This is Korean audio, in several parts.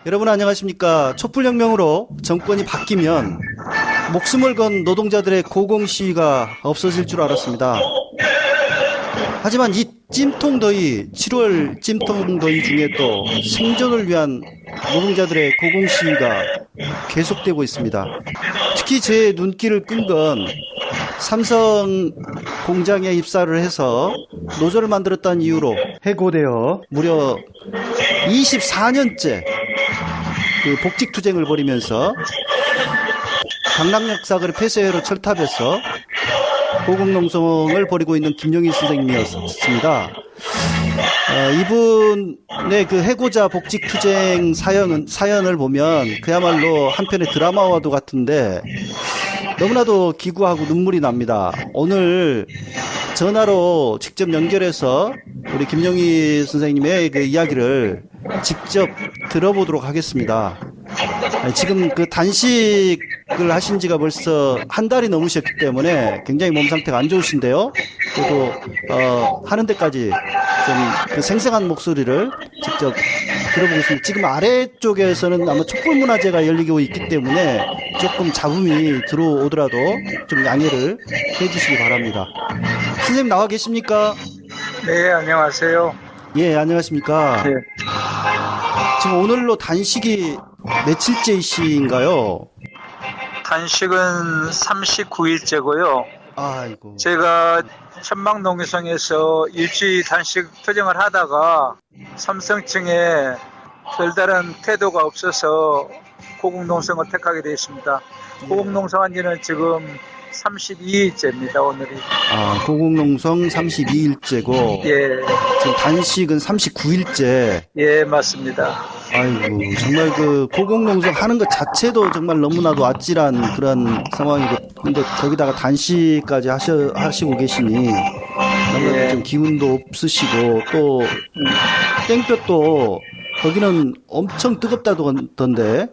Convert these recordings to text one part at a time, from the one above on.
여러분 안녕하십니까. 촛불혁명으로 정권이 바뀌면 목숨을 건 노동자들의 고공시위가 없어질 줄 알았습니다. 하지만 이 찜통더위, 7월 찜통더위 중에 또 생존을 위한 노동자들의 고공시위가 계속되고 있습니다. 특히 제 눈길을 끈 건 삼성 공장에 입사를 해서 노조를 만들었다는 이유로 해고되어 무려 24년째 그 복직투쟁을 벌이면서 강남역 사거리 폐쇄회로 철탑에서 고공농성을 벌이고 있는 김용희 선생님이었습니다. 이분의 그 해고자 복직투쟁 사연을 보면 그야말로 한편의 드라마와도 같은데 너무나도 기구하고 눈물이 납니다. 오늘 전화로 직접 연결해서 우리 김용희 선생님의 그 이야기를 직접 들어보도록 하겠습니다. 지금 그 단식을 하신 지가 벌써 한 달이 넘으셨기 때문에 굉장히 몸 상태가 안 좋으신데요. 그래도 하는 데까지 좀 그 생생한 목소리를 직접 들어보겠습니다. 지금 아래쪽에서는 아마 촛불문화제가 열리고 있기 때문에 조금 잡음이 들어오더라도 좀 양해를 해주시기 바랍니다. 선생님 나와 계십니까? 네, 안녕하세요. 예, 안녕하십니까? 네. 지금 오늘로 단식이 며칠째이신가요? 단식은 39일째고요. 아이고. 제가 천막농성에서 일주일 단식 투쟁을 하다가 삼성 층에 별다른 태도가 없어서 고공농성을 택하게 되어 있습니다. 고공농성한 지는 지금 32일째입니다, 오늘이. 고공농성 32일째고, 예. 지금 단식은 39일째. 예, 맞습니다. 아이고, 정말 그 고공농성 하는 것 자체도 정말 너무나도 아찔한 그런 상황이고, 근데 거기다가 단식까지 하시고 계시니, 정말 예. 좀 기운도 없으시고, 또, 땡볕도, 거기는 엄청 뜨겁다던데,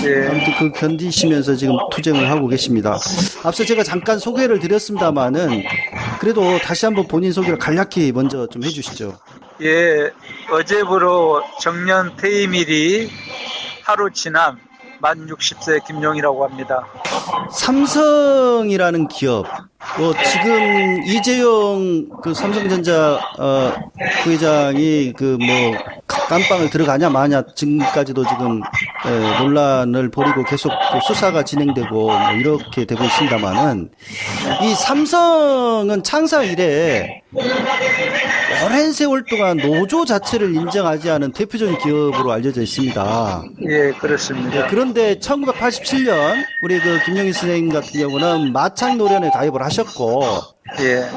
예. 아무튼 그 견디시면서 지금 투쟁을 하고 계십니다. 앞서 제가 잠깐 소개를 드렸습니다만은, 그래도 다시 한번 본인 소개를 간략히 먼저 좀 해주시죠. 예, 어제부로 정년 퇴임일이 하루 지난 만 60세 김용이라고 합니다. 삼성이라는 기업, 지금 이재용 그 삼성전자 부회장이 그 뭐 깜빵을 들어가냐 마냐 지금까지도 지금 논란을 벌이고 계속 그 수사가 진행되고 뭐 이렇게 되고 있습니다만은 이 삼성은 창사 이래 오랜 세월 동안 노조 자체를 인정하지 않은 대표적인 기업으로 알려져 있습니다. 예, 그렇습니다. 그런데 1987년 우리 그 김용희 선생님 같은 경우는 마창노련에 가입을 하셨고, 예,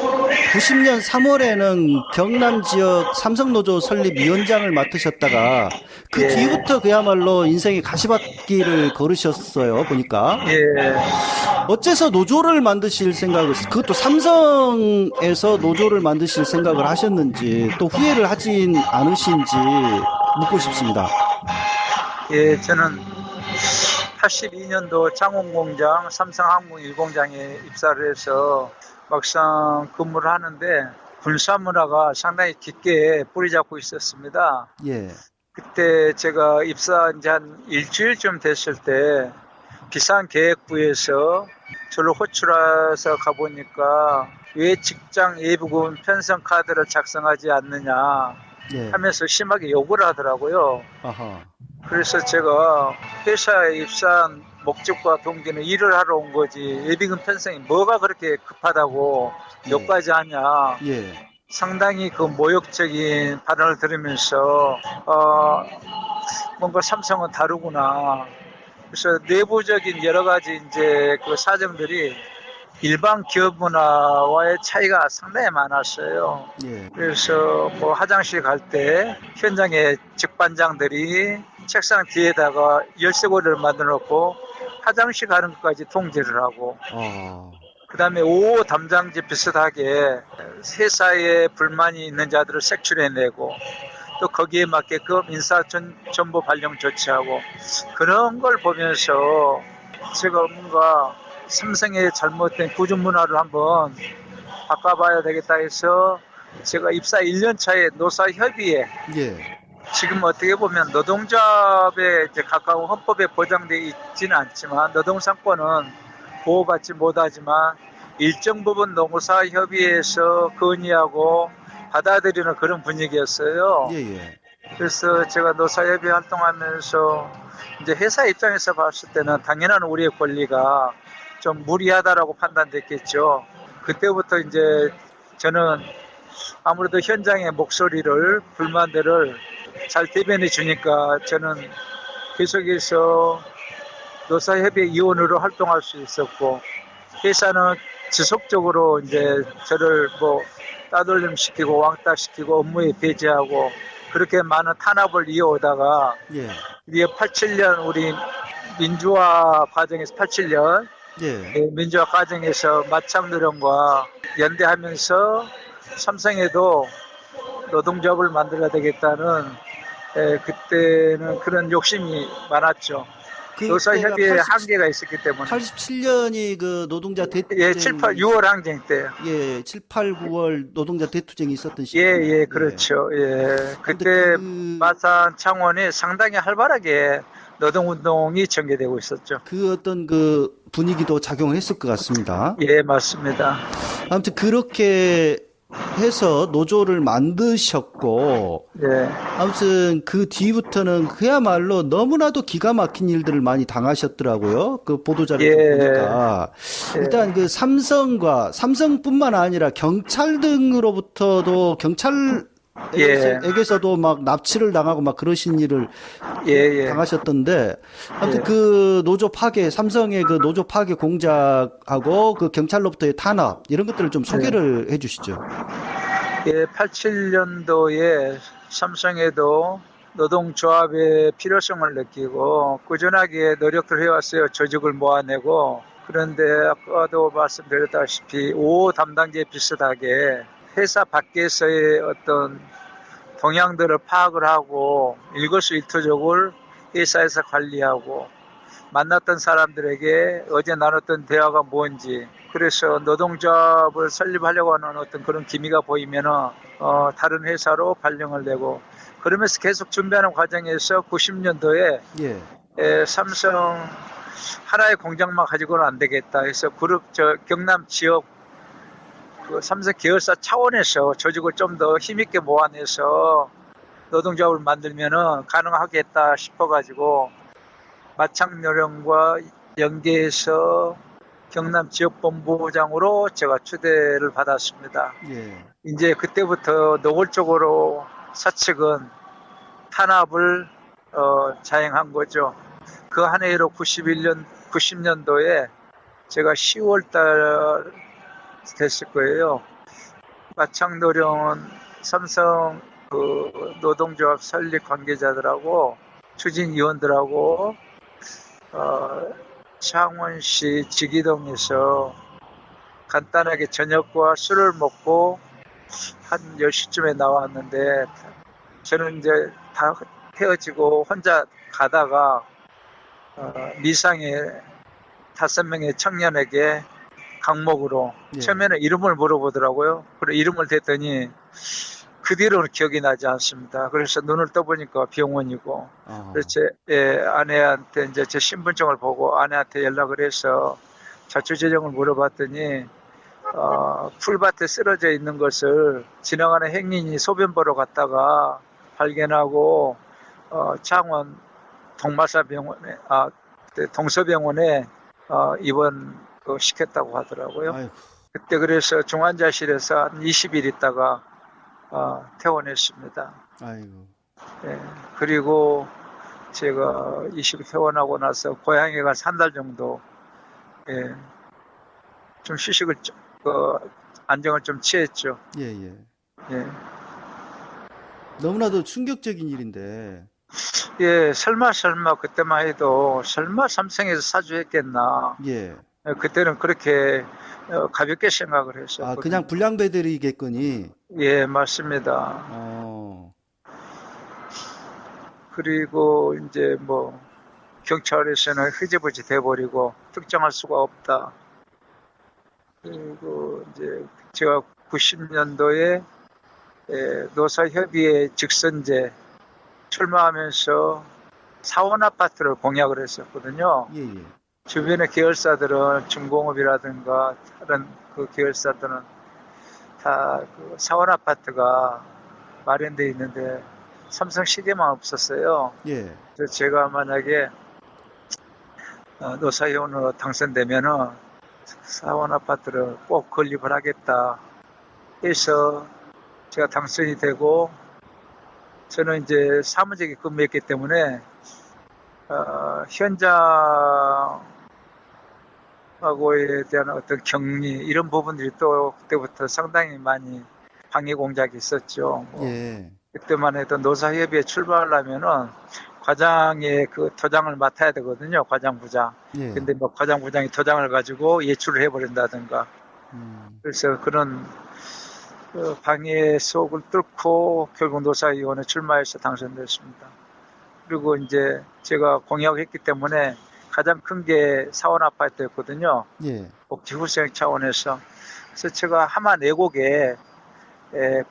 90년 3월에는 경남 지역 삼성노조 설립 위원장을 맡으셨다가 그 예. 뒤부터 그야말로 인생의 가시밭길을 걸으셨어요, 보니까. 예. 어째서 노조를 만드실 생각을, 그것도 삼성에서 노조를 만드실 생각을 하셨는지, 또 후회를 하진 않으신지 묻고 싶습니다. 예, 저는 82년도 창원공장 삼성항공 1공장에 입사를 해서 막상 근무를 하는데 군사문화가 상당히 깊게 뿌리 잡고 있었습니다. 예. 그때 제가 입사한 지 한 일주일쯤 됐을 때 비상계획부에서 저를 호출해서 가보니까 왜 직장 예비군 편성 카드를 작성하지 않느냐 예. 하면서 심하게 욕을 하더라고요. 아하. 그래서 제가 회사에 입사한 목적과 동기는 일을 하러 온 거지 예비군 편성이 뭐가 그렇게 급하다고 예. 욕까지 하냐. 예. 상당히 그 모욕적인 발언을 들으면서 뭔가 삼성은 다르구나. 그래서 내부적인 여러 가지 이제 그 사정들이 일반 기업 문화와의 차이가 상당히 많았어요. 예. 그래서 뭐 화장실 갈 때 현장에 직반장들이 책상 뒤에다가 열쇠고리를 만들어 놓고 화장실 가는 것까지 통제를 하고, 그 다음에 5호 담당제 비슷하게 회사에 불만이 있는 자들을 색출해내고, 또 거기에 맞게끔 인사정보 발령 조치하고, 그런 걸 보면서 제가 뭔가 삼성의 잘못된 구조 문화를 한번 바꿔봐야 되겠다 해서 제가 입사 1년 차에 노사협의회 예. 지금 어떻게 보면 노동조합에 이제 가까운 헌법에 보장되어 있지는 않지만 노동상권은 보호받지 못하지만 일정 부분 노무사협의회에서 건의하고 받아들이는 그런 분위기였어요. 예, 예. 그래서 제가 노사협의 활동하면서 이제 회사 입장에서 봤을 때는 당연한 우리의 권리가 좀 무리하다라고 판단됐겠죠. 그때부터 이제 저는 아무래도 현장의 목소리를, 불만들을 잘 대변해 주니까 저는 계속해서 노사협의 위원으로 활동할 수 있었고, 회사는 지속적으로 이제 저를 뭐 따돌림 시키고 왕따 시키고 업무에 배제하고 그렇게 많은 탄압을 이어오다가 예. 이게 87년 우리 민주화 과정에서 87년 예. 민주화 과정에서 마창노령과 연대하면서 삼성에도 노동조합을 만들어야 되겠다는 그때는 그런 욕심이 많았죠. 노사협의회 한계가 있었기 때문에. 87년이 그 노동자 대투쟁. 예, 7, 8, 6월 항쟁 때요. 예, 7, 8, 9월 노동자 대투쟁이 있었던 시기. 예, 예, 그렇죠. 예. 그때 마산 창원이 상당히 활발하게 노동운동이 전개되고 있었죠. 그 어떤 그 분위기도 작용했을 것 같습니다. 예, 맞습니다. 아무튼 그렇게 해서 노조를 만드셨고, 예. 아무튼 그 뒤부터는 그야말로 너무나도 기가 막힌 일들을 많이 당하셨더라고요. 그 보도자료 예. 보니까. 일단 그 삼성뿐만 아니라 경찰 등으로부터도 경찰에게서도 막 납치를 당하고 막 그러신 일을 당하셨던데, 아무튼 그 노조 파괴, 삼성의 그 노조 파괴 공작하고 그 경찰로부터의 탄압 이런 것들을 좀 소개를 해주시죠. 예, 87년도에 삼성에도 노동조합의 필요성을 느끼고 꾸준하게 노력을 해왔어요. 조직을 모아내고. 그런데 아까도 말씀드렸다시피 5호 담당자에 비슷하게 회사 밖에서의 어떤 동향들을 파악을 하고 일거수일투족을 회사에서 관리하고 만났던 사람들에게 어제 나눴던 대화가 뭔지, 그래서 노동조합을 설립하려고 하는 어떤 그런 기미가 보이면은 다른 회사로 발령을 내고, 그러면서 계속 준비하는 과정에서 90년도에 삼성 하나의 공장만 가지고는 안 되겠다 해서 경남 지역 그 삼성 계열사 차원에서 조직을 좀 더 힘있게 모아내서 노동조합을 만들면은 가능하겠다 싶어가지고 마창노령과 연계해서 경남 지역본부장으로 제가 초대를 받았습니다. 예. 이제 그때부터 노골적으로 사측은 탄압을 자행한 거죠. 그 한 해로 90년도에 제가 10월달 됐을 거예요. 마창노령은 삼성 그 노동조합 설립 관계자들하고 추진위원들하고 창원시 지기동에서 간단하게 저녁과 술을 먹고 한 10시쯤에 나왔는데, 저는 이제 다 헤어지고 혼자 가다가 미상의 5명의 청년에게 강목으로 처음에는 이름을 물어보더라고요. 그래 이름을 댔더니 그 뒤로는 기억이 나지 않습니다. 그래서 눈을 떠보니까 병원이고, 그래서 아내한테 이제 제 신분증을 보고 아내한테 연락을 해서 자초지종을 물어봤더니 풀밭에 쓰러져 있는 것을 지나가는 행인이 소변 보러 갔다가 발견하고 창원 동마사병원에 동서병원에 입원 시켰다고 하더라고요. 아이고. 그때 그래서 중환자실에서 한 20일 있다가 퇴원했습니다. 아이고. 예, 그리고 제가 20일 퇴원하고 나서 고향에 가서 한 달 정도 좀 휴식을 안정을 좀 취했죠. 예. 너무나도 충격적인 일인데. 예, 설마 그때만 해도 설마 삼성에서 사주했겠나. 예. 그때는 그렇게 가볍게 생각을 했어요. 그냥 불량배들이겠거니. 예, 맞습니다. 그리고 이제 뭐 경찰에서는 흐지부지 돼버리고 특정할 수가 없다. 그리고 이제 제가 90년도에 노사협의회 직선제 출마하면서 사원 아파트를 공약을 했었거든요. 예, 예. 주변의 계열사들은 중공업이라든가 다른 그 계열사들은 다그 사원 아파트가 마련되어 있는데 삼성시계만 없었어요. 예. 그래서 제가 만약에 노사위원으로 당선되면은 사원 아파트를 꼭 건립을 하겠다 해서 제가 당선이 되고, 저는 이제 사무직에 근무했기 때문에 현장하고에 대한 어떤 격리 이런 부분들이 또 그때부터 상당히 많이 방해 공작이 있었죠. 예. 그때만 해도 노사협의회 출마하려면은 과장의 그 도장을 맡아야 되거든요. 과장부장. 예. 근데 뭐 과장부장이 도장을 가지고 예출을 해버린다든가. 그래서 그런 방해 속을 뚫고 결국 노사위원회 출마해서 당선됐습니다. 그리고 이제 제가 공약했기 때문에 가장 큰 게 사원 아파트였거든요. 예. 복지후생 차원에서. 그래서 제가 하마 4곡에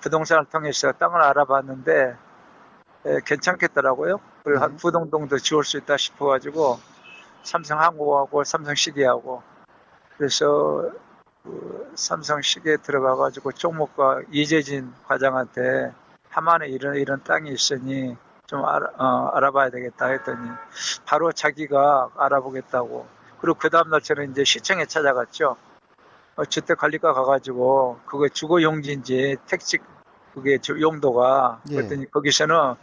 부동산을 통해서 땅을 알아봤는데 괜찮겠더라고요. 그리고 한 부동동도 지을 수 있다 싶어가지고 삼성항공하고 삼성시계하고, 그래서 그 삼성시계에 들어가가지고 종목과 이재진 과장한테 하만에 이런 땅이 있으니 좀 알아봐야 되겠다 했더니 바로 자기가 알아보겠다고. 그리고 그 다음날 저는 이제 시청에 찾아갔죠. 주택관리과 가가지고 그게 주거용지인지 택지 그게 용도가. 예. 그랬더니 거기서는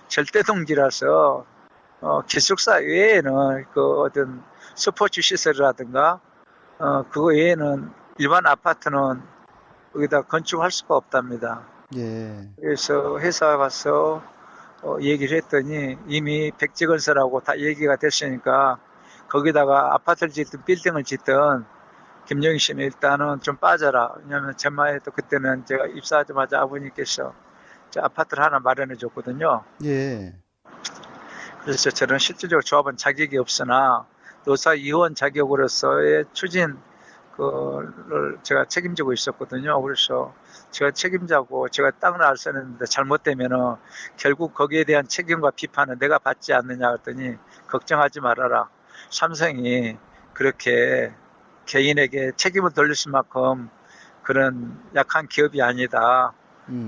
절대동지라서 기숙사 외에는 그 어떤 스포츠 시설이라든가 그거 외에는 일반 아파트는 거기다 건축할 수가 없답니다. 예. 그래서 회사 가서 얘기를 했더니 이미 백지건설하고 다 얘기가 됐으니까 거기다가 아파트를 짓든 빌딩을 짓든 김영희 씨는 일단은 좀 빠져라. 왜냐하면 제마에도 그때는 제가 입사하자마자 아버님께서 아파트를 하나 마련해 줬거든요. 예. 그래서 저는 실질적으로 조합은 자격이 없으나 노사위원 자격으로서의 추진 그를 제가 책임지고 있었거든요. 그래서 제가 책임자고 제가 땅을 알선했는데 잘못되면은 결국 거기에 대한 책임과 비판은 내가 받지 않느냐 했더니 걱정하지 말아라. 삼성이 그렇게 개인에게 책임을 돌릴 수만큼 그런 약한 기업이 아니다.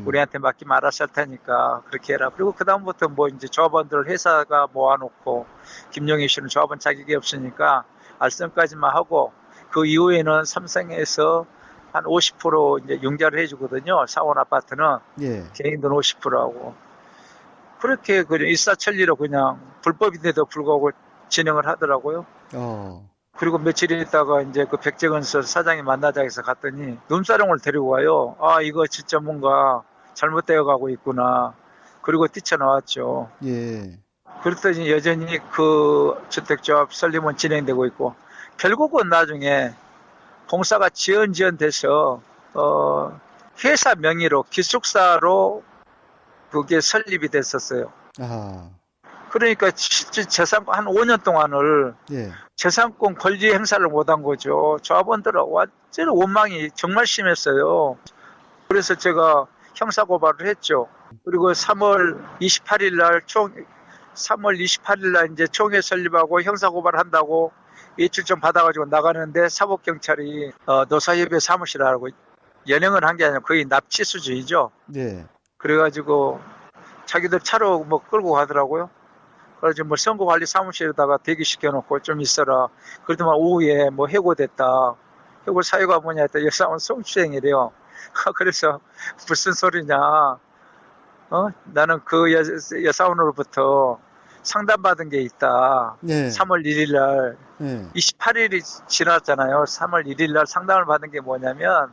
우리한테 맡기면 알아서 할 테니까 그렇게 해라. 그리고 그다음부터 뭐 이제 조합원들을 회사가 모아놓고 김용희 씨는 조합원 자격이 없으니까 알선까지만 하고 그 이후에는 삼성에서 한 50% 이제 융자를 해주거든요. 사원 아파트는. 예. 개인돈 50%하고. 그렇게 그냥 일사천리로 그냥 불법인데도 불구하고 진행을 하더라고요. 그리고 며칠 있다가 이제 그 백재건설 사장이 만나자 해서 갔더니 눈사람을 데리고 와요. 아, 이거 진짜 뭔가 잘못되어 가고 있구나. 그리고 뛰쳐나왔죠. 예. 그랬더니 여전히 그 주택조합 설립은 진행되고 있고, 결국은 나중에 공사가 지연돼서 회사 명의로 기숙사로 그게 설립이 됐었어요. 아. 그러니까 재산권 한 5년 동안을 예. 재산권 권리 행사를 못한 거죠. 조합원들은 완전히 원망이 정말 심했어요. 그래서 제가 형사고발을 했죠. 그리고 3월 28일 날 이제 총회 설립하고 형사고발을 한다고 예출좀 받아가지고 나가는데 사법경찰이 노사협의회 사무실하고 연행을 한 게 아니라 거의 납치 수준이죠. 네. 그래가지고 자기들 차로 뭐 끌고 가더라고요. 그래서 뭐 선거관리 사무실에다가 대기시켜놓고 좀 있어라. 그러더만 오후에 뭐 해고됐다. 해고 사유가 뭐냐 했더니 여사원 성추행이래요. 그래서 무슨 소리냐. 나는 그 여사원으로부터 상담받은 게 있다. 네. 3월 1일 날 28일이 지났잖아요. 3월 1일 날 상담을 받은 게 뭐냐면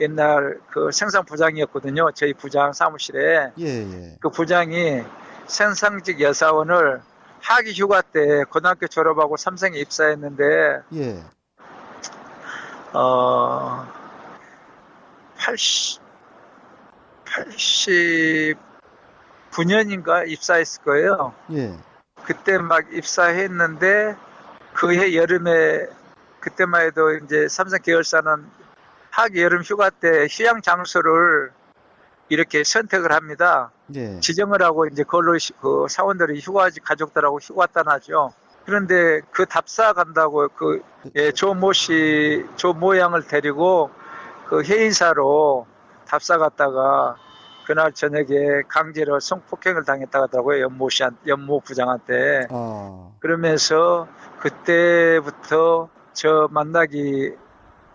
옛날 그 생산부장이었거든요. 저희 부장 사무실에. 예. 그 부장이 생산직 여사원을 하기 휴가 때 고등학교 졸업하고 삼성에 입사했는데 예. 89년인가 입사했을 거예요. 예. 그때 막 입사했는데 그 해 여름에 그때만 해도 이제 삼성 계열사는 하기 여름 휴가 때 휴양 장소를 이렇게 선택을 합니다. 예. 지정을 하고 이제 그걸로 그 사원들이 가족들하고 휴가 떠나죠. 그런데 그 답사 간다고 조모 양을 데리고 그 해인사로 답사 갔다가 그날 저녁에 강제로 성폭행을 당했다고 하더라고요. 연모 부장한테. 아, 그러면서 그때부터 저 만나기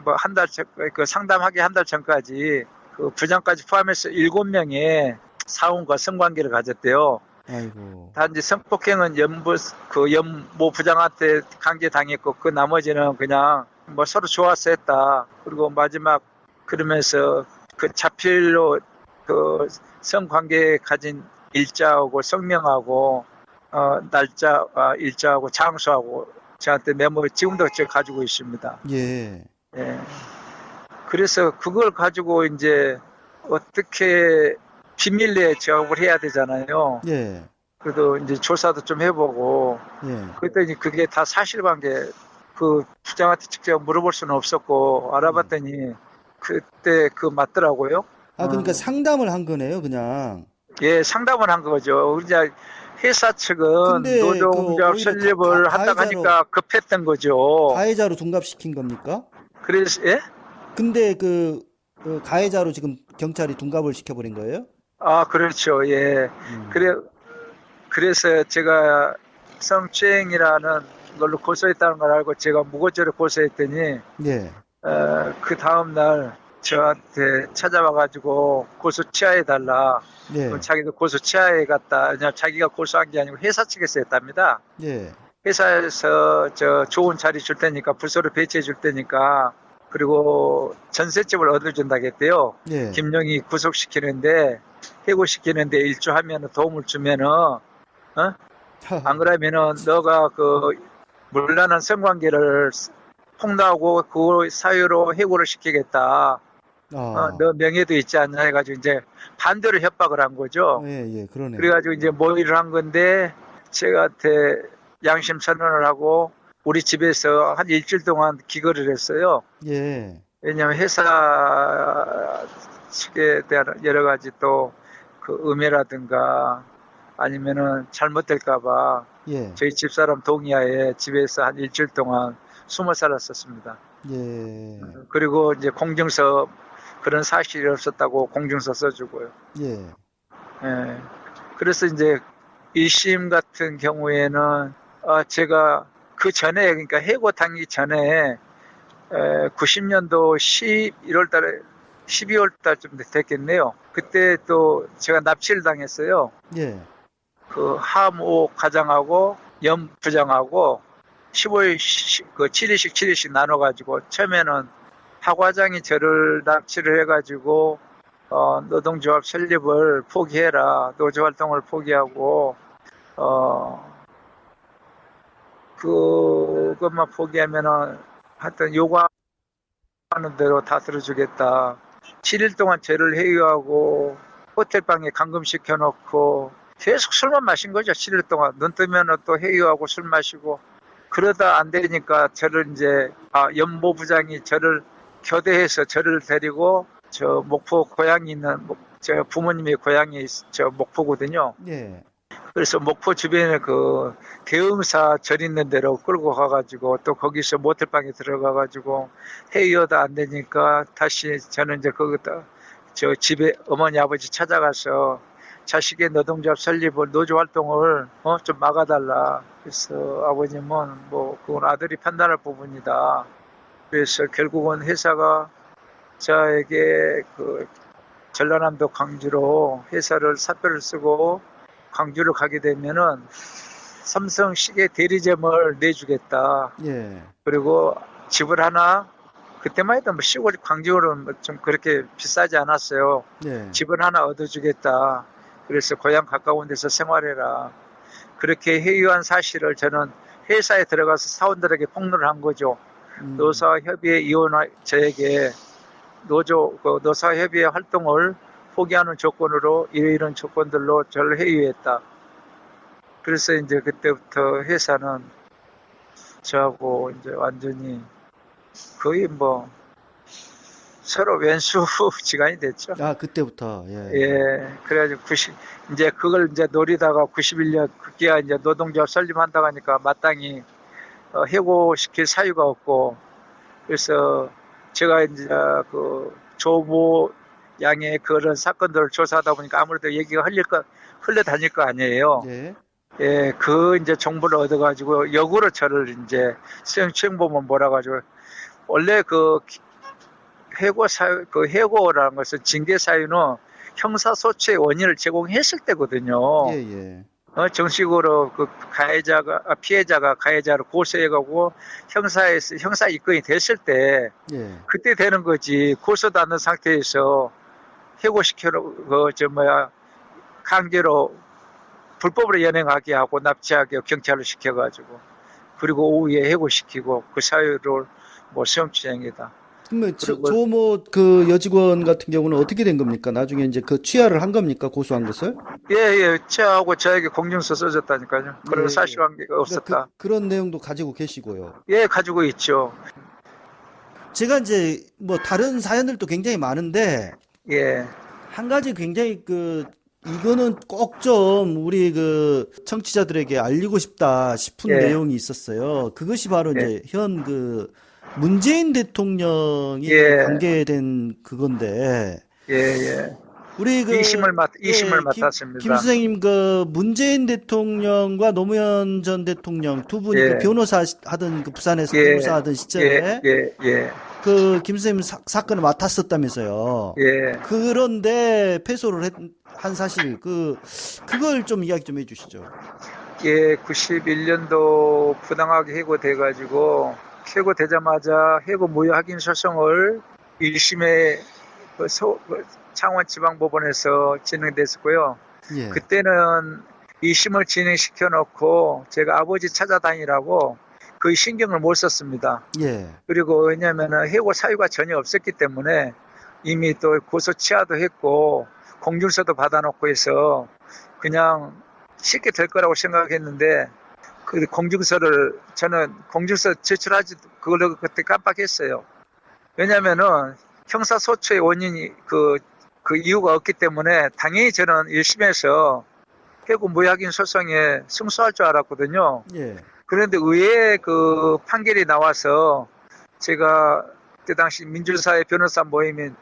뭐 한 달 전, 그 상담하기 한 달 전까지 그 부장까지 포함해서 7명의 사원과 성관계를 가졌대요. 아이고. 단지 성폭행은 연모 부장한테 강제 당했고 그 나머지는 그냥 뭐 서로 좋아서 했다. 그리고 마지막 그러면서 그 자필로 그 성관계 가진 일자하고 성명하고 날짜 일자하고 장소하고 저한테 메모 지금도 제가 가지고 있습니다. 예. 예. 그래서 그걸 가지고 이제 어떻게 비밀리에 작업을 해야 되잖아요. 예. 그래도 이제 조사도 좀 해보고 예. 그랬더니 그게 다 사실관계 그 부장한테 직접 물어볼 수는 없었고 알아봤더니 그때 맞더라고요. 아, 그러니까 상담을 한 거네요, 그냥. 예, 상담을 한 거죠. 이제 회사 측은 근데 그 노동조합 오히려 설립을 한다고 하니까 급했던 거죠. 가해자로 둔갑시킨 겁니까? 그래서 예? 근데 그 가해자로 지금 경찰이 둔갑을 시켜버린 거예요? 그렇죠. 예. 그래서 제가 성추행이라는 걸로 고소했다는 걸 알고 제가 무고죄로 고소했더니 예. 그 다음날 저한테 찾아와가지고 고소 취하해달라. 예. 자기도 고소 취하해 갔다. 그냥 자기가 고소한 게 아니고 회사 측에서 했답니다. 예. 회사에서 저 좋은 자리 줄 테니까 부서로 배치해 줄 테니까 그리고 전셋집을 얻어준다고 했대요. 예. 김용희 구속시키는데 해고시키는데 일조하면 도움을 주면은 안 그러면은 너가 그 물란한 성관계를 폭로하고 그 사유로 해고를 시키겠다. 너 명예도 있지 않냐 해가지고 이제 반대로 협박을 한 거죠. 예, 그러네요. 그래가지고 이제 모의를 한 건데 제가한테 양심 선언을 하고 우리 집에서 한 일주일 동안 기거를 했어요. 예. 왜냐하면 회사 측에 대한 여러 가지 또 그 음해라든가 아니면은 잘못될까봐 예. 저희 집사람 동의하에 집에서 한 일주일 동안 숨어 살았었습니다. 예. 그리고 이제 공증서 그런 사실이 없었다고 공증서 써주고요. 예. 예. 그래서 이제 1심 같은 경우에는 제가 그 전에 그러니까 해고 당기 전에 90년도 11월 달에 12월 달쯤 됐겠네요. 그때 또 제가 납치를 당했어요. 예. 그 하모 과장하고 염 부장하고 15일 그 7일씩 나눠가지고 처음에는 하 과장이 저를 납치를 해가지고 노동조합 설립을 포기해라. 노조 활동을 포기하고 그것만 포기하면은 하여튼 요구하는 대로 다 들어주겠다. 7일 동안 저를 회유하고 호텔방에 감금시켜 놓고 계속 술만 마신 거죠. 7일 동안 눈 뜨면 또 회유하고 술 마시고 그러다 안 되니까 저를 이제 연보 부장이 저를 교대해서 저를 데리고 저 목포 고향이 있는 저 부모님의 고향이 저 목포거든요. 예. 그래서 목포 주변에 그 대흥사 절 있는 데로 끌고 가가지고 또 거기서 모텔방에 들어가가지고 회의하다 안 되니까 다시 저는 이제 거기다 저 집에 어머니 아버지 찾아가서 자식의 노동조합 설립을 노조 활동을 좀 막아달라. 그래서 아버님은 뭐 그건 아들이 판단할 부분이다. 그래서 결국은 회사가 저에게 그 전라남도 광주로 회사를 사표를 쓰고 광주를 가게 되면은 삼성 시계 대리점을 내주겠다. 예. 그리고 집을 하나 그때만 해도 뭐 시골 광주는 좀 그렇게 비싸지 않았어요. 예. 집을 하나 얻어주겠다. 그래서 고향 가까운 데서 생활해라. 그렇게 회유한 사실을 저는 회사에 들어가서 사원들에게 폭로를 한 거죠. 노사협의회 이원 저에게 노사협의회 활동을 포기하는 조건으로 이런 조건들로 저를 회유했다. 그래서 이제 그때부터 회사는 저하고 이제 완전히 거의 뭐 서로 왼수지간이 됐죠. 아, 그때부터. 예. 예, 그래가지고 이제 그걸 이제 노리다가 91년 그게야 이제 노동조합 설립한다고 하니까 마땅히 해고시킬 사유가 없고, 그래서 제가 이제 그 조모 양의 그런 사건들을 조사하다 보니까 아무래도 얘기가 흘러다닐 거 아니에요. 예. 예, 그 이제 정보를 얻어가지고 역으로 저를 이제 수행보면 몰아가지고, 원래 그 해고라는 것은 징계 사유는 형사소추의 원인을 제공했을 때거든요. 예, 예. 정식으로 피해자가 가해자를 고소해가고 형사 입건이 됐을 때, 예. 그때 되는 거지. 고소도 않는 상태에서 강제로 불법으로 연행하게 하고 납치하게 경찰로 시켜가지고, 그리고 오후에 해고시키고 그 사유를 수용추행이다. 그러면 조모 그 여직원 같은 경우는 어떻게 된 겁니까? 나중에 이제 그 취하를 한 겁니까? 고소한 것을? 예, 취하하고 저에게 공증서 써줬다니까요. 그런 예, 사실관계가 없었다. 그런 내용도 가지고 계시고요. 예, 가지고 있죠. 제가 이제 뭐 다른 사연들도 굉장히 많은데, 예, 한 가지 굉장히 이거는 꼭 좀 우리 청취자들에게 알리고 싶다 싶은 예. 내용이 있었어요. 그것이 바로 예. 이제 현 문재인 대통령이 예. 관계된 그건데, 예. 우리 이심을 맡았습니다. 김 선생님 문재인 대통령과 노무현 전 대통령 두 분이 예. 변호사 하던 부산에서 예. 변호사 하던 시절에 예. 김 선생님 사건을 맡았었다면서요. 예. 그런데 패소를 한 사실 그걸 좀 이야기 좀 해주시죠. 예, 91년도 부당하게 해고돼가지고 해고되자마자 해고 무효 확인 소송을 1심에 창원지방법원에서 진행됐었고요. 예. 그때는 2심을 진행시켜 놓고 제가 아버지 찾아다니라고 거의 신경을 못 썼습니다. 예. 그리고 왜냐하면 해고 사유가 전혀 없었기 때문에 이미 또 고소 취하도 했고 공증서도 받아놓고 해서 그냥 쉽게 될 거라고 생각했는데, 그 저는 공증서 제출하지 그걸로 그때 깜빡했어요. 왜냐면은 형사소추의 원인이 그 이유가 없기 때문에 당연히 저는 1심에서 해고 무효확인 소송에 승소할 줄 알았거든요. 예. 그런데 의외의 그 판결이 나와서 제가 그때 당시 민주사회 변호사 모임인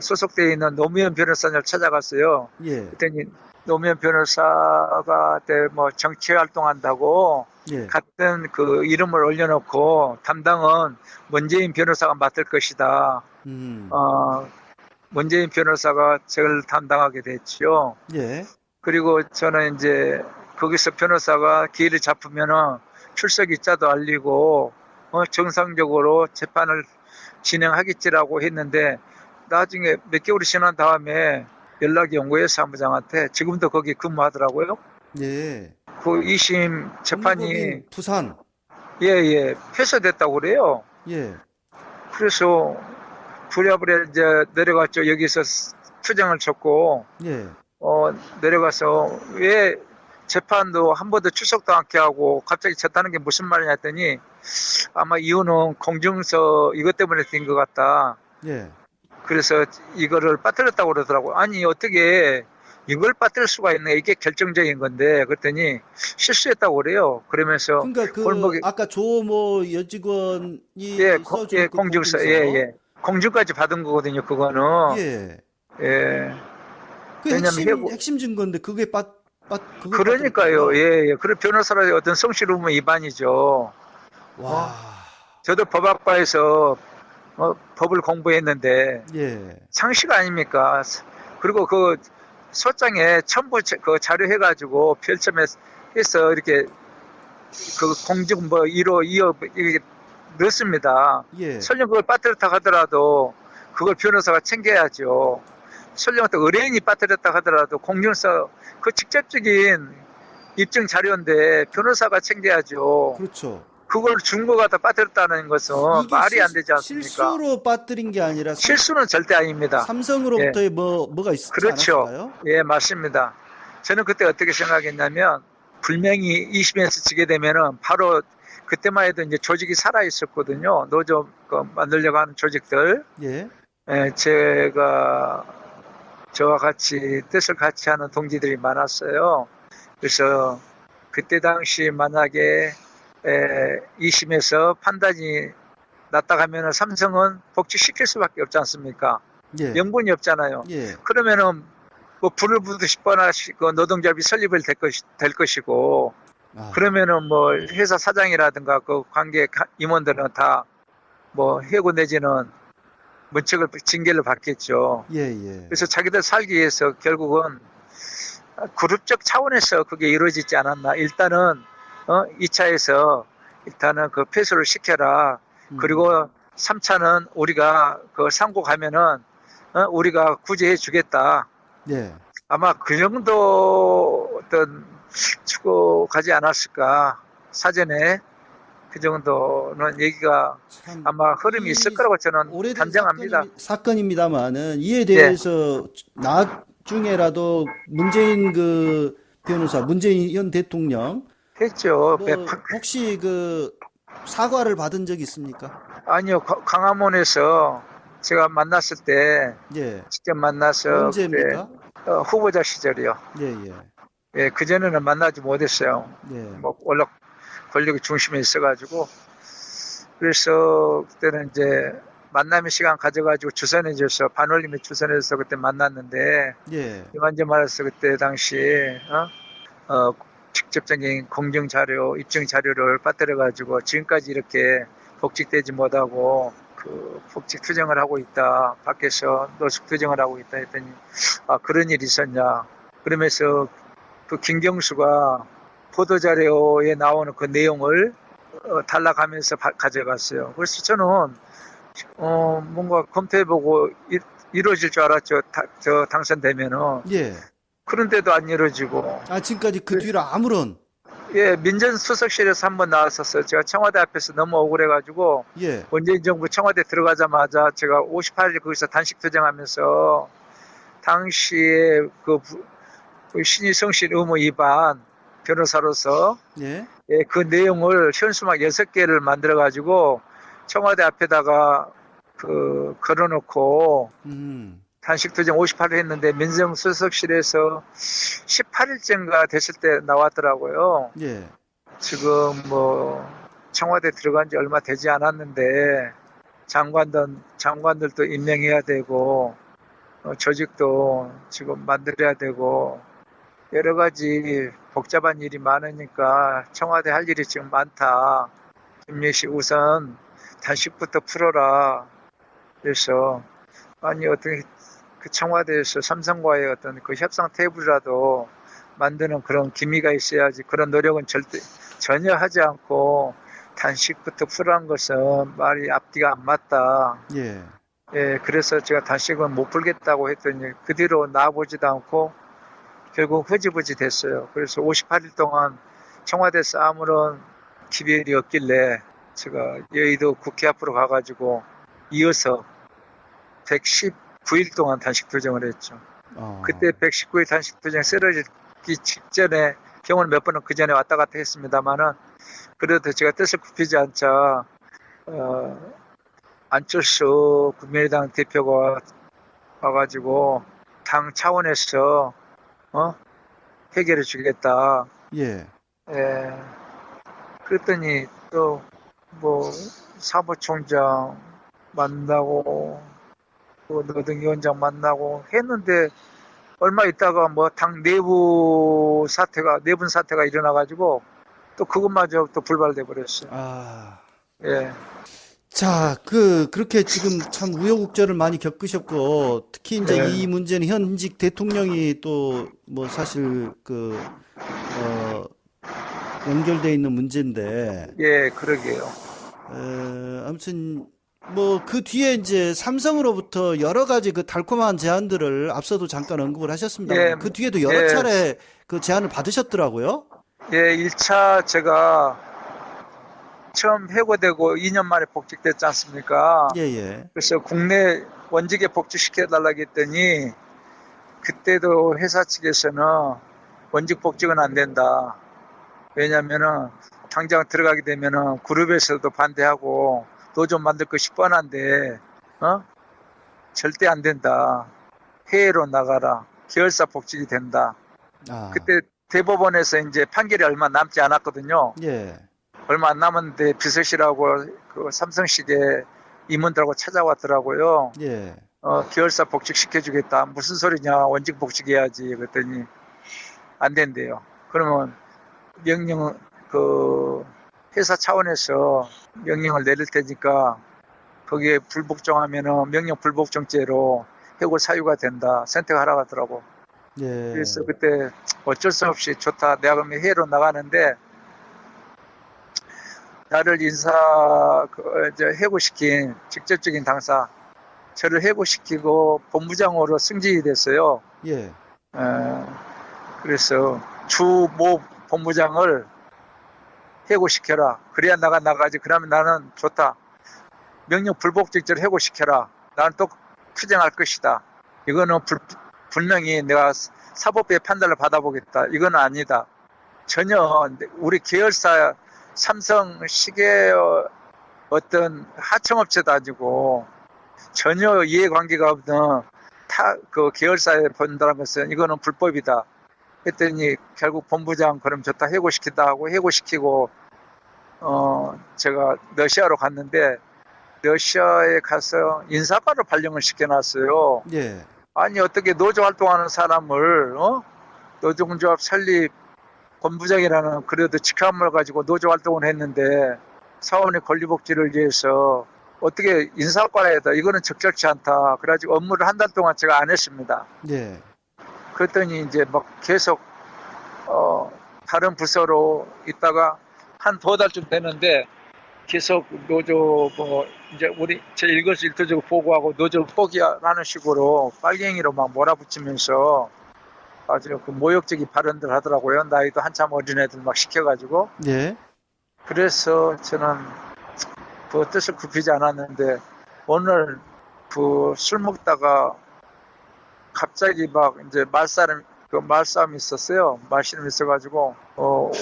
소속되어 있는 노무현 변호사를 찾아갔어요. 예. 그랬더니 노무현 변호사가 그때 정치 활동한다고 예. 같은 그 이름을 올려놓고 담당은 문재인 변호사가 맡을 것이다. 문재인 변호사가 저를 담당하게 됐죠. 예. 그리고 저는 이제 거기서 변호사가 기회를 잡으면은 출석 일자도 알리고 정상적으로 재판을 진행하겠지라고 했는데, 나중에 몇 개월이 지난 다음에 연락이 온 거예요, 사무장한테. 지금도 거기 근무하더라고요. 예. 그 2심 재판이 부산. 예, 패소됐다고 그래요. 예. 그래서 부랴부랴 이제 내려갔죠. 여기서 투쟁을 쳤고, 예. 내려가서 왜 재판도 한 번도 출석도 않게 하고 갑자기 졌다는 게 무슨 말이냐 했더니, 아마 이유는 공증서 이것 때문에 된 것 같다. 예. 그래서 이거를 빠뜨렸다고 그러더라고요. 아니, 어떻게 이걸 빠뜨릴 수가 있나? 이게 결정적인 건데. 그랬더니 실수했다고 그래요. 그러면서 그러니까 아까 조모 여직원이 써준 공증서. 예. 공증까지 받은 거거든요, 그거는. 예. 예. 그 핵심 증거인데 그게 그러니까요. 예. 그래 변호사로의 어떤 성실 의무 위반이죠. 와. 저도 법학과에서 법을 공부했는데, 예. 상식 아닙니까? 그리고 그 소장에 첨부 그 자료 해가지고 별점해서 이렇게 공증 1호, 2호 이렇게 넣습니다. 예. 설령 그걸 빠뜨렸다 하더라도 그걸 변호사가 챙겨야죠. 설령 또 의뢰인이 빠뜨렸다 하더라도 공증서 그 직접적인 입증 자료인데 변호사가 챙겨야죠. 그렇죠. 그걸 증거가 다 빠뜨렸다는 것은 말이 안 되지 않습니까? 실수로 빠뜨린 게 아니라 실수는 절대 아닙니다. 삼성으로부터의 뭐가 있었지 그렇죠. 않았을까요? 예, 맞습니다. 저는 그때 어떻게 생각했냐면, 불명히 2심에서 지게 되면은 바로 그때만 해도 이제 조직이 살아 있었거든요. 노조 만들려고 하는 조직들. 예. 제가 저와 같이 뜻을 같이 하는 동지들이 많았어요. 그래서 그때 당시 만약에 2심에서 판단이 났다 하면은 삼성은 복직시킬 수밖에 없지 않습니까? 예. 명분이 없잖아요. 예. 그러면은 뭐 불을 부듯이 뻔하시고 노동조합이 설립을 될 것이고 아. 그러면은 뭐 회사 사장이라든가 그 관계 임원들은 다 뭐 해고 내지는 문책을 징계를 받겠죠. 예, 예. 그래서 자기들 살기 위해서 결국은 그룹적 차원에서 그게 이루어지지 않았나. 일단은 2차에서 일단은 그 폐소를 시켜라. 그리고 3차는 우리가 그 상고가면은 우리가 구제해 주겠다. 예. 아마 그 정도 어떤 추구 가지 않았을까. 사전에 그 정도는 얘기가 아마 흐름이 있을 거라고 저는 오래된 단정합니다. 사건입니다만은 이에 대해서 나중에라도 문재인 그 변호사, 문재인 현 대통령 했죠. 뭐 혹시 그 사과를 받은 적 있습니까? 아니요. 광화문에서 제가 만났을 때 예. 직접 만나서 언제입니까? 후보자 시절이요. 예, 예. 예, 그전에는 만나지 못했어요. 예. 뭐 원래 권력의 중심에 있어가지고 그래서 그때는 이제 만남의 시간 가져가지고 주선해줘서 반올림에 주선해서 그때 만났는데 예. 이만저 말해서 그때 당시 직접적인 공정 자료, 입증 자료를 빠뜨려가지고 지금까지 이렇게 복직되지 못하고 그 복직 투쟁을 하고 있다. 밖에서 노숙 투쟁을 하고 있다 했더니 아 그런 일이 있었냐. 그러면서 그 김경수가 보도자료에 나오는 그 내용을 달라가면서 가져갔어요. 그래서 저는 뭔가 검토해보고 이루어질 줄 알았죠. 저 당선되면은. 예. 그런데도 안 이루어지고. 아, 지금까지 그 뒤로 아무런. 예, 민정수석실에서 한번 나왔었어요. 제가 청와대 앞에서 너무 억울해가지고. 예. 문재인 정부 청와대 들어가자마자 제가 58일 거기서 단식 투쟁하면서 당시에 그 신의성실 의무 위반 변호사로서 예. 예, 그 내용을 현수막 6개를 만들어가지고 청와대 앞에다가 걸어놓고 단식투쟁 58일 했는데 민정수석실에서 18일째인가 됐을 때 나왔더라고요. 예. 지금 뭐 청와대 들어간 지 얼마 되지 않았는데 장관들도 임명해야 되고 조직도 지금 만들어야 되고 여러 가지 복잡한 일이 많으니까 청와대 할 일이 지금 많다. 김예식 우선 단식부터 풀어라. 그래서 아니 어떻게 그 청와대에서 삼성과의 어떤 그 협상 테이블이라도 만드는 그런 기미가 있어야지. 그런 노력은 전혀 하지 않고 단식부터 풀어한 것은 말이 앞뒤가 안 맞다. 예. 예, 그래서 제가 단식은 못 풀겠다고 했더니 그 뒤로 나아보지도 않고 결국 흐지부지 됐어요. 그래서 58일 동안 청와대에서 아무런 기별이 없길래 제가 여의도 국회 앞으로 가가지고 이어서 119일 동안 단식투쟁을 했죠. 그때 119일 단식투쟁 쓰러지기 직전에 병원 몇 번은 그 전에 왔다 갔다 했습니다만은 그래도 제가 뜻을 굽히지 않자 안철수 국민의당 대표가 와가지고 당 차원에서 해결해 주겠다. 예. 예. 그랬더니 또 뭐 사무총장 만나고 또 노동위원장 만나고 했는데 얼마 있다가 뭐 당 내분 사태가 일어나가지고 또 그것마저 또 불발돼 버렸어요. 아. 예. 자, 그렇게 지금 참 우여곡절을 많이 겪으셨고, 특히 이제 네. 이 문제는 현직 대통령이 또, 뭐 사실, 연결돼 있는 문제인데, 예, 그러게요. 아무튼, 뭐, 그 뒤에 이제 삼성으로부터 여러 가지 그 달콤한 제안들을 앞서도 잠깐 언급을 하셨습니다. 예, 그 뒤에도 여러 예. 차례 그 제안을 받으셨더라고요. 예, 1차 제가 처음 해고되고 2년 만에 복직됐지 않습니까? 예, 예. 그래서 국내 원직에 복직시켜달라고 했더니 그때도 회사 측에서는 원직 복직은 안 된다. 왜냐면은 당장 들어가게 되면은 그룹에서도 반대하고 노조 만들 것이 뻔한데, 절대 안 된다. 해외로 나가라. 계열사 복직이 된다. 아, 그때 대법원에서 이제 판결이 얼마 남지 않았거든요. 예, 얼마 안 남았는데 비서실하고 그 삼성시대 임원들하고 찾아왔더라고요. 예, 계열사 복직시켜주겠다. 무슨 소리냐. 원직 복직해야지. 그랬더니 안 된대요. 그러면 명령, 회사 차원에서 명령을 내릴 테니까 거기에 불복종하면은 명령 불복종죄로 해고 사유가 된다. 선택하라고 하더라고. 예. 그래서 그때 어쩔 수 없이 좋다. 내가 그러면 해외로 나가는데 나를 해고시킨 직접적인 당사, 저를 해고시키고 본부장으로 승진이 됐어요. 예. 그래서 주모 본부장을 해고시켜라. 그래야 나가지. 그러면 나는 좋다. 명령 불복직죄를 해고시켜라. 나는 또 투쟁할 것이다. 이거는 분명히 내가 사법부의 판단을 받아보겠다. 이건 아니다. 전혀 우리 계열사 삼성 시계 어떤 하청업체도 아니고 전혀 이해관계가 없는 그 계열사에 본다는 것은 이거는 불법이다. 했더니 결국 본부장 그럼 좋다 해고시킨다 하고 해고시키고 제가 러시아로 갔는데 러시아에 가서 인사과로 발령을 시켜놨어요. 예. 아니 어떻게 노조 활동하는 사람을 노동조합 설립 본부장이라는 그래도 직함을 가지고 노조 활동을 했는데 사원의 권리복지를 위해서 어떻게 인사과에다 이거는 적절치 않다. 그래가지고 업무를 한 달 동안 제가 안 했습니다. 예. 그랬더니 이제 막 계속 다른 부서로 있다가 한 2달쯤 되는데 계속 노조 이제 우리 제 일거수일투족을 보고하고 노조 포기라는 식으로 빨갱이로 막 몰아붙이면서 아주 그 모욕적인 발언들 하더라고요. 나이도 한참 어린 애들 막 시켜가지고. 예. 그래서 저는 그 뜻을 굽히지 않았는데 오늘 그 술 먹다가 갑자기 막 이제 말싸움이 있었어요. 말씨름이 있어가지고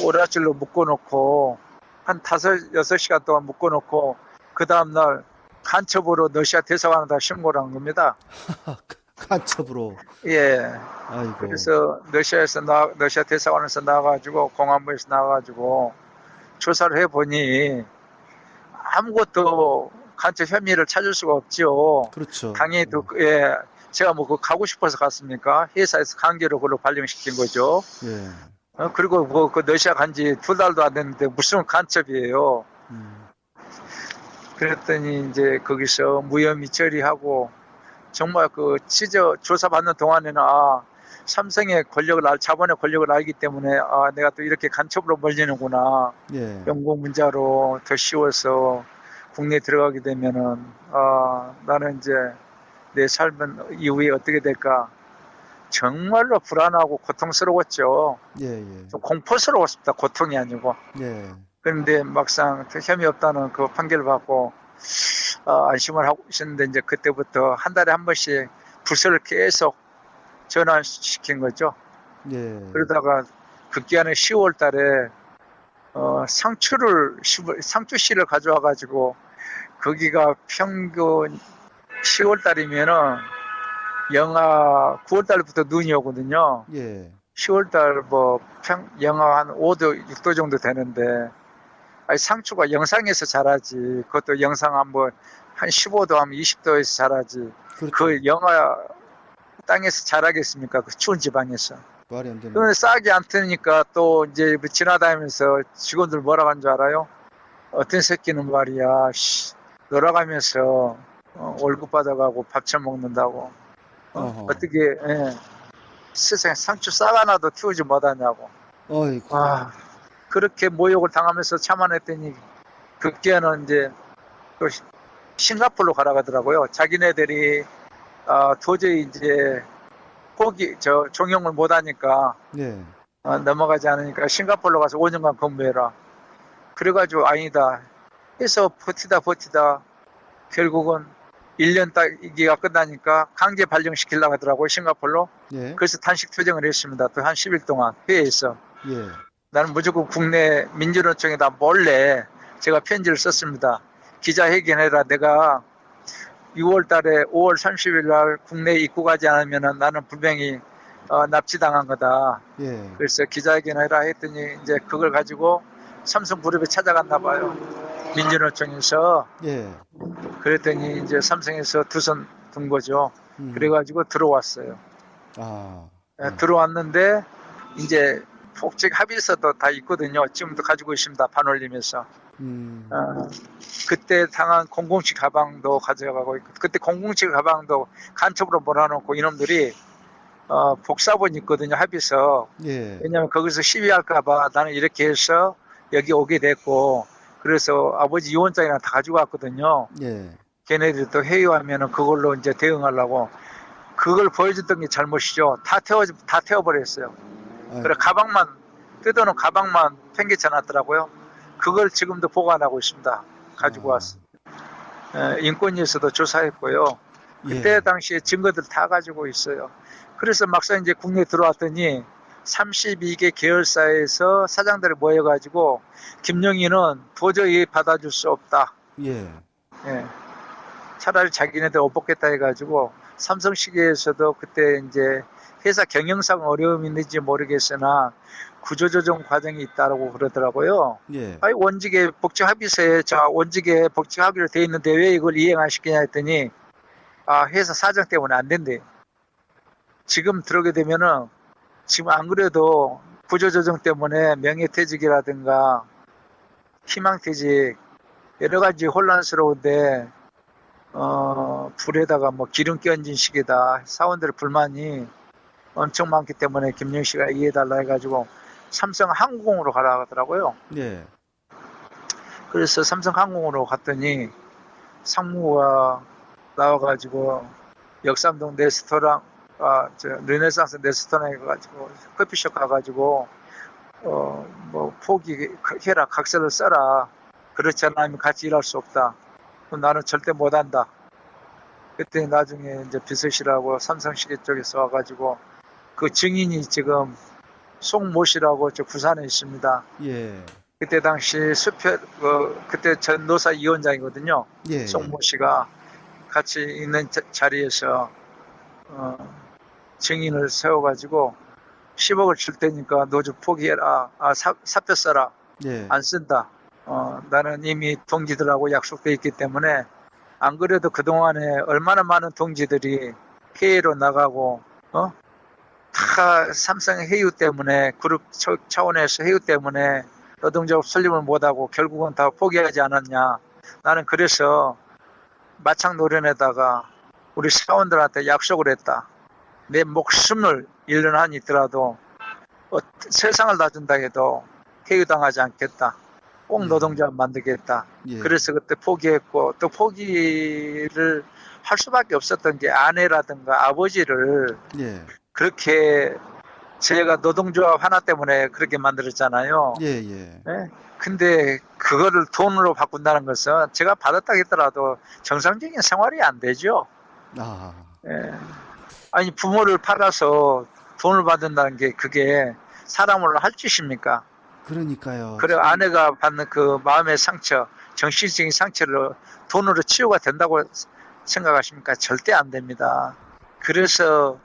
오라줄로 묶어놓고 한 5-6시간 동안 묶어놓고 그 다음날 간첩으로 러시아 대사관에다 신고를 한 겁니다. 간첩으로. 예. 아이고. 그래서 러시아 대사관에서 나와가지고 공안부에서 나와가지고 조사를 해보니 아무것도 간첩 혐의를 찾을 수가 없죠. 그렇죠. 당연히 예. 제가 가고 싶어서 갔습니까? 회사에서 강제로 그걸로 발령시킨 거죠. 예. 그리고 그 러시아 간지 2달도 안 됐는데 무슨 간첩이에요. 그랬더니 이제 거기서 무혐의 처리하고 정말 그 조사받는 동안에는 삼성의 자본의 권력을 알기 때문에 내가 또 이렇게 간첩으로 몰리는구나. 예. 영국 문자로 더 쉬워서 국내에 들어가게 되면은 나는 이제 내 삶은 이후에 어떻게 될까 정말로 불안하고 고통스러웠죠. 예, 예. 좀 공포스러웠습니다. 고통이 아니고. 예. 그런데 막상 혐의 없다는 그 판결을 받고 안심을 하고 있었는데 이제 그때부터 한 달에 한 번씩 부서를 계속 전환시킨 거죠. 예. 그러다가 급기야는 10월 달에 상추씨를 가져와 가지고 거기가 평균 10월 달이면은 영하 9월 달부터 눈이 오거든요. 예. 10월 달 영하 한 5도, 6도 정도 되는데 상추가 영상에서 자라지. 그것도 영상 한 15도 하면 20도에서 자라지. 그렇죠. 그 영하 땅에서 자라겠습니까? 그 추운 지방에서. 말이 안 되네. 그런데 싹이 안 트니까 또 이제 지나다니면서 직원들 뭐라고 하는 줄 알아요? 어떤 새끼는 말이야, 놀아가면서 월급 받아가고 밥 처먹는다고. 어떻게 세상에 상추 싹 하나도 키우지 못하냐고. 어이구. 그렇게 모욕을 당하면서 참아냈더니 급기야는 이제 또 싱가포르로 가라고 하더라고요. 자기네들이 도저히 이제 종용을 못하니까 예. 넘어가지 않으니까 싱가포르로 가서 5년간 근무해라. 그래가지고 아니다 해서 버티다 결국은 1년 따기가 끝나니까 강제 발령시키려고 하더라고요. 싱가포르로. 예. 그래서 단식 투쟁을 했습니다. 또 한 10일 동안 회의에서. 예. 나는 무조건 국내 민주노총에다 몰래 제가 편지를 썼습니다. 기자회견해라. 내가 6월 달에 5월 30일 날 국내에 입국하지 않으면 나는 분명히 납치당한 거다. 예. 그래서 기자회견을 해라 했더니 이제 그걸 가지고 삼성그룹에 찾아갔나 봐요. 민주노총에서. 예. 그랬더니 이제 삼성에서 두 손 둔 거죠. 음. 그래가지고 들어왔어요. 아. 들어왔는데 이제 복직 합의서도 다 있거든요. 지금도 가지고 있습니다. 반올림에서. 그때 당한 007 가방도 가져가고 있고, 그때 007 가방도 간첩으로 몰아놓고 이놈들이 복사본 있거든요. 합의서. 예. 왜냐하면 거기서 시위할까봐 나는 이렇게 해서 여기 오게 됐고, 그래서 아버지 유언장이나 다 가지고 왔거든요. 예. 걔네들도 회유하면은 그걸로 이제 대응하려고. 그걸 보여줬던 게 잘못이죠. 다 태워버렸어요. 그래 가방만 뜯어놓은 가방만 팽개쳐 놨더라고요. 그걸 지금도 보관하고 있습니다. 가지고 왔어요. 인권위에서도 조사했고요. 그때 예. 당시에 증거들 다 가지고 있어요. 그래서 막상 이제 국내에 들어왔더니 32개 계열사에서 사장들이 모여가지고 김영희는 도저히 받아줄 수 없다. 예. 예. 차라리 자기네들 못 뽑겠다 해가지고 삼성시계에서도 그때 이제 회사 경영상 어려움이 있는지 모르겠으나 구조조정 과정이 있다고 그러더라고요. 예. 아니 원직의 복직 합의서에 원직의 복직 하기로 돼 있는데 왜 이걸 이행 안 시키냐 했더니 회사 사정 때문에 안 된대. 지금 들어오게 되면은 지금 안 그래도 구조조정 때문에 명예퇴직이라든가 희망퇴직 여러 가지 혼란스러운데 불에다가 뭐 기름 끼얹은 식이다. 사원들 불만이 엄청 많기 때문에 김영 씨가 이해해달라 해가지고 삼성항공으로 가라 하더라고요. 예. 그래서 삼성항공으로 갔더니 상무가 나와가지고 역삼동 레스토랑, 르네상스 레스토랑에 가가지고 커피숍 가가지고 뭐 포기해라, 각서를 써라. 그렇지 않으면 같이 일할 수 없다. 나는 절대 못한다. 그때 나중에 이제 비서실하고 삼성시계 쪽에서 와가지고 그 증인이 지금 송모 씨라고 저 부산에 있습니다. 예. 그때 당시 그때 전노사 위원장이거든요. 예. 송모 씨가 같이 있는 자리에서 증인을 세워가지고 10억을 줄 테니까 너 좀 포기해라. 사표 써라. 예. 안 쓴다. 나는 이미 동지들하고 약속돼 있기 때문에 안 그래도 그동안에 얼마나 많은 동지들이 해외로 나가고 다 삼성 해유 때문에 그룹 차원에서 해유 때문에 노동자업 설립을 못하고 결국은 다 포기하지 않았냐. 나는 그래서 마창 노련에다가 우리 사원들한테 약속을 했다. 내 목숨을 잃는 한이 있더라도 세상을 놔준다 해도 해유당하지 않겠다. 꼭 노동자 만들겠다. 예. 그래서 그때 포기했고 또 포기를 할 수밖에 없었던 게 아내라든가 아버지를 예. 그렇게 제가 노동조합 하나 때문에 그렇게 만들었잖아요. 예. 예. 네? 근데 그거를 돈으로 바꾼다는 것은 제가 받았다 했더라도 정상적인 생활이 안 되죠. 예. 아니 부모를 팔아서 돈을 받는다는 게 그게 사람으로 할 짓입니까? 그러니까요. 그래 아내가 받는 그 마음의 상처, 정신적인 상처를 돈으로 치유가 된다고 생각하십니까? 절대 안 됩니다. 그래서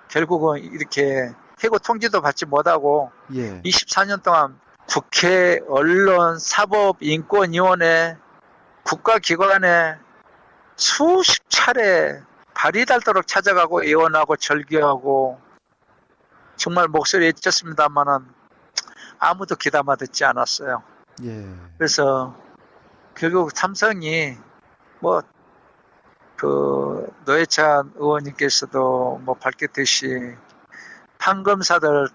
결국은 이렇게 해고 통지도 받지 못하고 예. 24년 동안 국회, 언론, 사법, 인권위원회, 국가기관에 수십 차례 발이 닳도록 찾아가고 애원하고 절규하고 정말 목소리 외쳤습니다만은 아무도 귀담아 듣지 않았어요. 예. 그래서 결국 삼성이 뭐 그 노회찬 의원님께서도 뭐 밝혔듯이 판검사들 다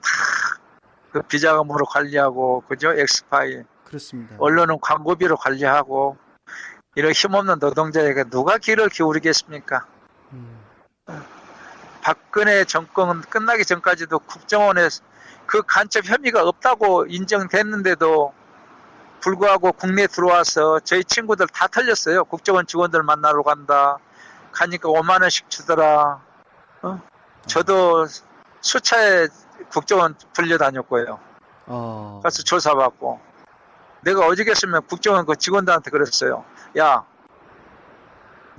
그 비자금으로 관리하고 그죠? 엑스파일. 그렇습니다. 언론은 광고비로 관리하고 이런 힘없는 노동자에게 누가 귀를 기울이겠습니까? 박근혜 정권은 끝나기 전까지도 국정원에 그 간첩 혐의가 없다고 인정됐는데도 불구하고 국내에 들어와서 저희 친구들 다 털렸어요. 국정원 직원들 만나러 간다. 가니까 5만 원씩 주더라. 저도 수차에 국정원 불려다녔고요. 가서 조사받고. 내가 어저께였으면 국정원 그 직원들한테 그랬어요. 야,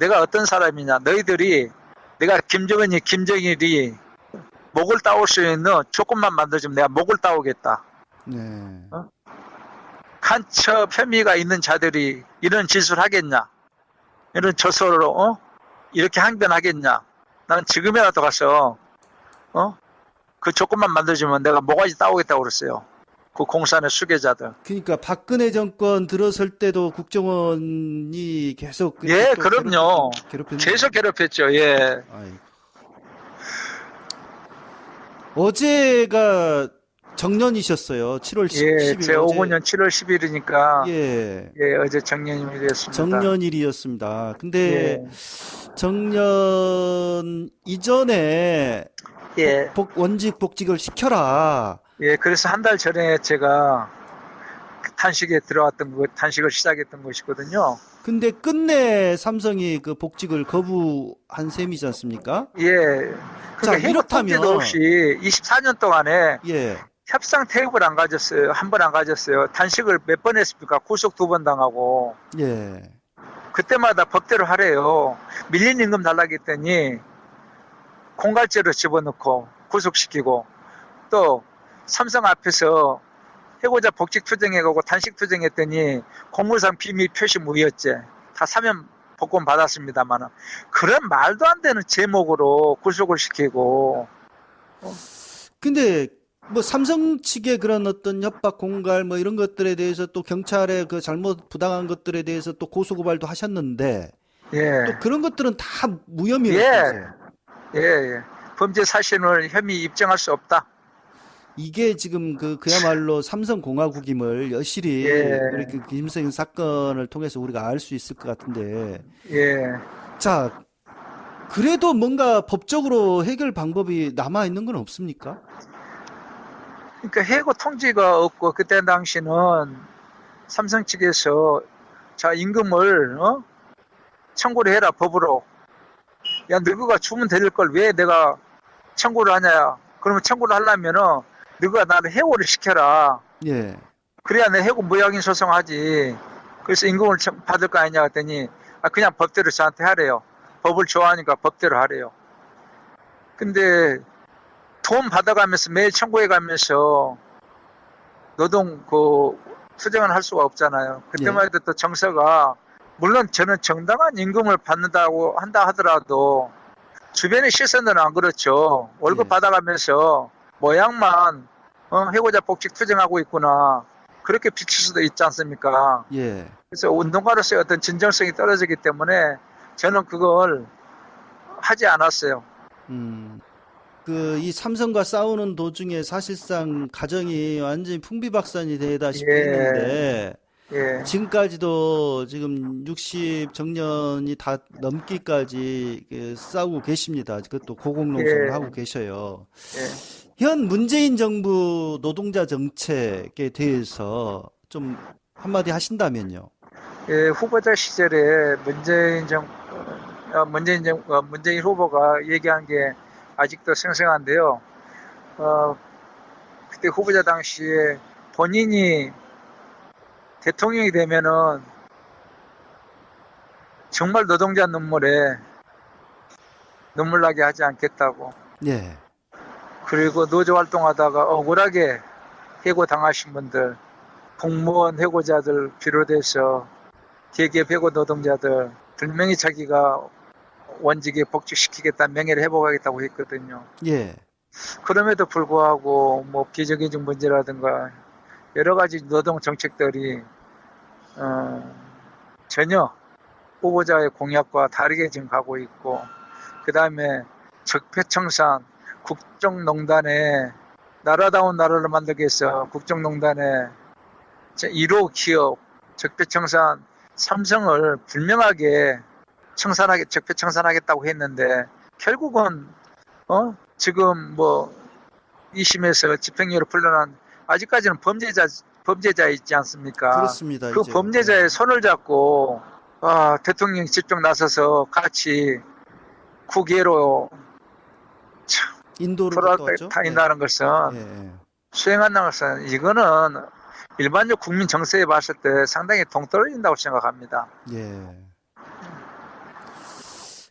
내가 어떤 사람이냐. 너희들이 내가 김정은이 김정일이 목을 따올 수 있는 조건만 만들어주면 내가 목을 따오겠다. 네. 간첩 혐의가 있는 자들이 이런 짓을 하겠냐? 이런 저서로 이렇게 항변하겠냐? 나는 지금이라도 가서 그 조건만 만들어주면 내가 모가지 따오겠다고 그랬어요. 그 공산의 수괴자들. 그러니까 박근혜 정권 들어설 때도 국정원이 계속 예, 또 그럼요. 괴롭혔는데. 계속 괴롭혔죠. 예. 아이고. 어제가 정년이셨어요. 7월 10일. 예, 제 5년 7월 10일이니까 예. 예, 어제 정년이 됐습니다. 정년일이었습니다. 근데 예. 정년 이전에 예. 원직 복직을 시켜라. 예, 그래서 한 달 전에 제가 단식에 들어왔던 거, 단식을 시작했던 것이거든요. 근데 끝내 삼성이 그 복직을 거부한 셈이지 않습니까? 예. 자, 그러니까 이렇다면 통지도 없이 24년 동안에 예. 협상 테이블 안 가졌어요. 한 번 안 가졌어요. 단식을 몇 번 했습니까? 구속 2번 당하고. 예. 그때마다 법대로 하래요. 밀린 임금 달라고 했더니 공갈죄로 집어넣고 구속시키고 또 삼성 앞에서 해고자 복직 투쟁해가고 단식 투쟁했더니 공무상 비밀 표시 무효죄 다 사면 복권 받았습니다만 그런 말도 안 되는 제목으로 구속을 시키고. 근데 뭐 삼성 측의 그런 어떤 협박 공갈 뭐 이런 것들에 대해서 또 경찰의 그 잘못 부당한 것들에 대해서 또 고소고발도 하셨는데 예. 또 그런 것들은 다 예. 무혐의였어요. 예. 범죄 사실을 혐의 입증할 수 없다. 이게 지금 그야말로 삼성공화국임을 여실히 예. 우리 그 김성인 사건을 통해서 우리가 알 수 있을 것 같은데. 예. 자, 그래도 뭔가 법적으로 해결 방법이 남아 있는 건 없습니까? 그러니까 해고 통지가 없고 그때 당시는 삼성 측에서 자 임금을 청구를 해라 법으로. 야 너가 주면 될 걸 왜 내가 청구를 하냐. 그러면 청구를 하려면은 너가 나를 해고를 시켜라. 예. 그래야 내 해고 무효인 소송하지. 그래서 임금을 받을 거 아니냐 했더니 그냥 법대로 저한테 하래요. 법을 좋아하니까 법대로 하래요. 근데 돈 받아가면서 매일 청구해가면서 노동 투쟁을 할 수가 없잖아요. 그때만 해도 또 정서가 물론 저는 정당한 임금을 받는다고 한다 하더라도 주변의 시선은 안 그렇죠. 월급 예. 받아가면서 모양만 해고자 복직 투쟁하고 있구나. 그렇게 비칠 수도 있지 않습니까? 예. 그래서 운동가로서의 어떤 진정성이 떨어지기 때문에 저는 그걸 하지 않았어요. 이 삼성과 싸우는 도중에 사실상 가정이 완전히 풍비박산이 되다시피 예. 했는데 예. 지금까지도 지금 60 정년이 다 넘기까지 싸우고 계십니다. 그것도 고공농성을 예. 하고 계셔요. 예. 현 문재인 정부 노동자 정책에 대해서 좀 한마디 하신다면요. 예, 후보자 시절에 문재인 후보가 얘기한 게 아직도 생생한데요. 그때 후보자 당시에 본인이 대통령이 되면은 정말 노동자 눈물에 눈물 나게 하지 않겠다고. 예. 그리고 노조 활동하다가 억울하게 해고 당하신 분들, 공무원 해고자들 비롯해서 대기업 해고 노동자들 분명히 자기가 원직에 복직시키겠다, 명예를 회복하겠다고 했거든요. 예. 그럼에도 불구하고 뭐 비정규직 문제라든가 여러 가지 노동 정책들이 전혀 후보자의 공약과 다르게 지금 가고 있고, 그 다음에 적폐청산 국정농단에 나라다운 나라를 만들기 위해서 국정농단에 1호 기업 적폐청산 삼성을 분명하게 적폐청산하겠다고 했는데 결국은 지금 뭐 2심에서 집행유예로 풀려난 아직까지는 범죄자 있지 않습니까? 그렇습니다. 그 이제. 범죄자의 손을 잡고 대통령이 직접 나서서 같이 국외로 인도를 돌아다닌다는 것은 예. 수행한다는 것은 이거는 일반적 국민 정서에 봤을 때 상당히 동떨어진다고 생각합니다. 예.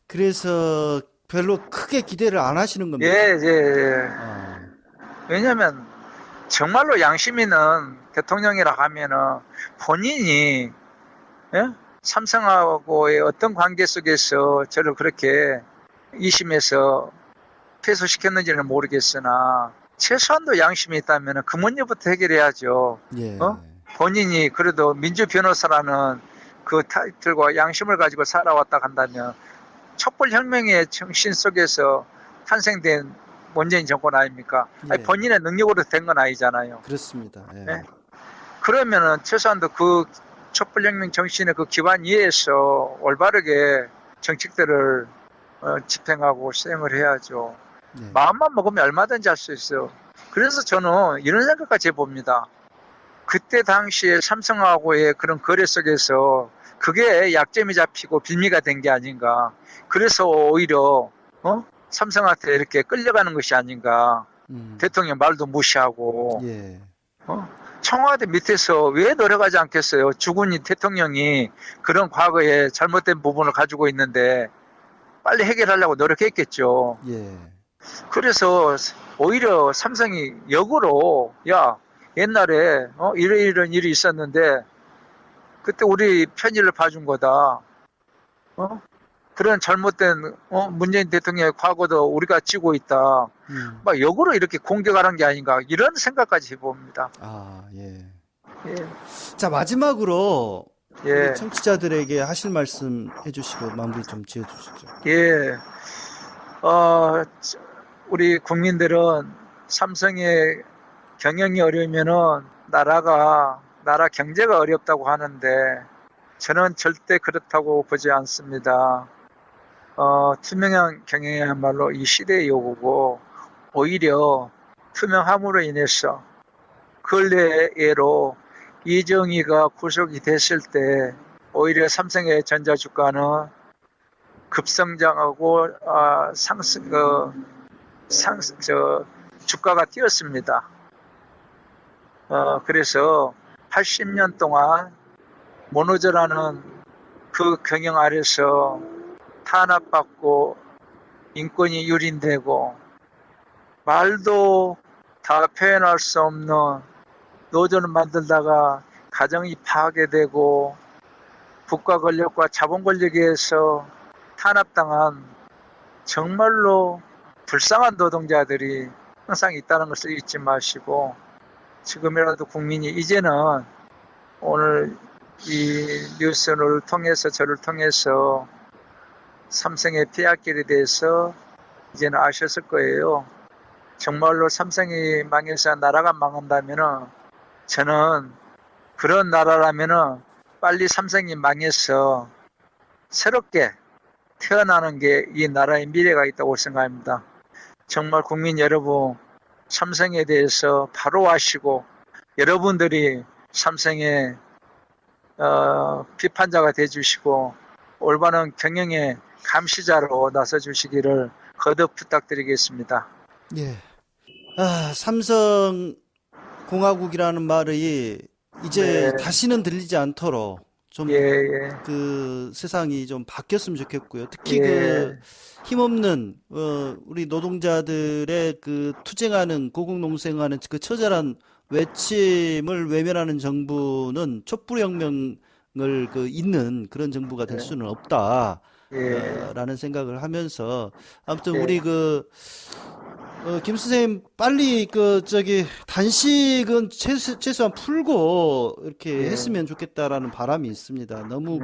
그래서 별로 크게 기대를 안 하시는 겁니다. 예, 예, 예. 아, 왜냐면 정말로 양심 있는 대통령이라 하면은 본인이 예? 삼성하고의 어떤 관계 속에서 저를 그렇게 이심해서 패소시켰는지는 모르겠으나 최소한도 양심이 있다면 그 문제부터 해결해야죠. 예. 본인이 그래도 민주 변호사라는 그 타이틀과 양심을 가지고 살아왔다 한다면 촛불혁명의 정신 속에서 탄생된 문재인 정권 아닙니까? 예. 아니, 본인의 능력으로 된 건 아니잖아요. 그렇습니다. 예. 네? 그러면은 최소한도 그 촛불혁명 정신의 그 기반 위에서 올바르게 정책들을 집행하고 수행을 해야죠. 예. 마음만 먹으면 얼마든지 할 수 있어요. 그래서 저는 이런 생각까지 해봅니다. 그때 당시에 삼성하고의 그런 거래 속에서 그게 약점이 잡히고 빌미가 된 게 아닌가. 그래서 오히려 삼성한테 이렇게 끌려가는 것이 아닌가. 대통령 말도 무시하고 예. 청와대 밑에서 왜 노력하지 않겠어요? 죽은 이 대통령이 그런 과거에 잘못된 부분을 가지고 있는데 빨리 해결하려고 노력했겠죠. 예. 그래서 오히려 삼성이 역으로 야 옛날에 이런 일이 있었는데 그때 우리 편의를 봐준 거다. 그런 잘못된 문재인 대통령의 과거도 우리가 지고 있다. 막 역으로 이렇게 공격하는 게 아닌가 이런 생각까지 해봅니다. 아, 예. 예. 자, 마지막으로 예. 우리 청취자들에게 하실 말씀 해주시고 마무리 좀 지어주시죠. 예. 우리 국민들은 삼성의 경영이 어려우면은 나라 경제가 어렵다고 하는데 저는 절대 그렇다고 보지 않습니다. 투명한 경영이야말로 이 시대의 요구고 오히려 투명함으로 인해서 근래로 이정희가 구속이 됐을 때 오히려 삼성의 전자주가는 급성장하고 주가가 뛰었습니다. 그래서 80년 동안 모노저라는 그 경영 아래서 탄압받고 인권이 유린되고 말도 다 표현할 수 없는 노조를 만들다가 가정이 파괴되고 국가 권력과 자본 권력에 의해서 탄압당한 정말로 불쌍한 노동자들이 항상 있다는 것을 잊지 마시고 지금이라도 국민이 이제는 오늘 이 뉴스를 통해서 저를 통해서 삼성의 폐악길에 대해서 이제는 아셨을 거예요. 정말로 삼성이 망해서 나라가 망한다면은 저는 그런 나라라면은 빨리 삼성이 망해서 새롭게 태어나는 게 이 나라의 미래가 있다고 생각합니다. 정말 국민 여러분 삼성에 대해서 바로 아시고 여러분들이 삼성의 비판자가 돼주시고 올바른 경영의 감시자로 나서주시기를 거듭 부탁드리겠습니다. 예. 삼성공화국이라는 말이 이제 네. 다시는 들리지 않도록 좀 그 세상이 좀 바뀌었으면 좋겠고요. 특히 그 힘없는 우리 노동자들의 그 투쟁하는 고공농생하는 그 처절한 외침을 외면하는 정부는 촛불혁명을 그 잇는 그런 정부가 될 수는 없다. 라는 생각을 하면서 아무튼 우리 김 선생님 빨리 단식은 최소한 풀고 이렇게 했으면 좋겠다라는 바람이 있습니다. 너무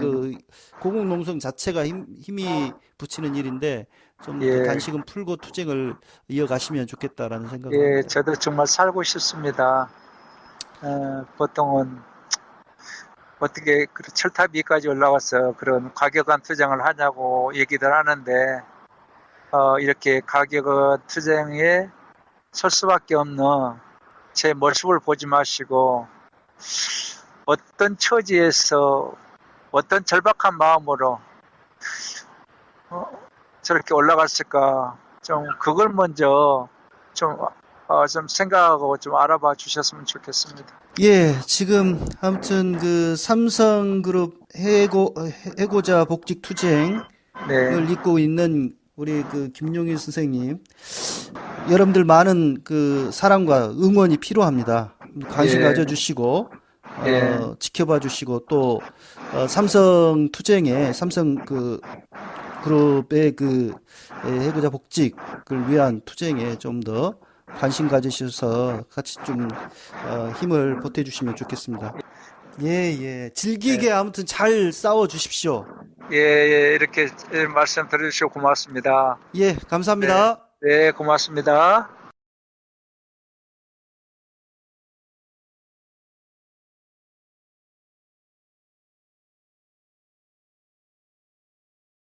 고공농성 자체가 힘이 붙이는 일인데 좀 단식은 풀고 투쟁을 이어가시면 좋겠다라는 생각을 합니다. 저도 정말 살고 싶습니다. 보통은 어떻게 철탑 위까지 올라와서 그런 과격한 투쟁을 하냐고 얘기들 하는데 이렇게 과격한 투쟁에 설 수밖에 없는 제 모습을 보지 마시고 어떤 처지에서 어떤 절박한 마음으로 저렇게 올라갔을까 좀 그걸 먼저 좀 생각하고 좀 알아봐 주셨으면 좋겠습니다. 예, 지금 아무튼 그 삼성그룹 해고자 복직 투쟁 네. 잇고 있는 우리 그 김용일 선생님, 여러분들 많은 그 사랑과 응원이 필요합니다. 관심 예. 가져주시고, 예. 지켜봐 주시고, 또, 삼성 투쟁에, 삼성 그 그룹의 그 해고자 복직을 위한 투쟁에 좀 더 관심 가지셔서 같이 좀, 힘을 보태주시면 좋겠습니다. 예, 예. 즐기게 아무튼 잘 싸워 주십시오. 예, 예, 이렇게 말씀 들어주시고 고맙습니다. 예, 감사합니다. 네, 고맙습니다.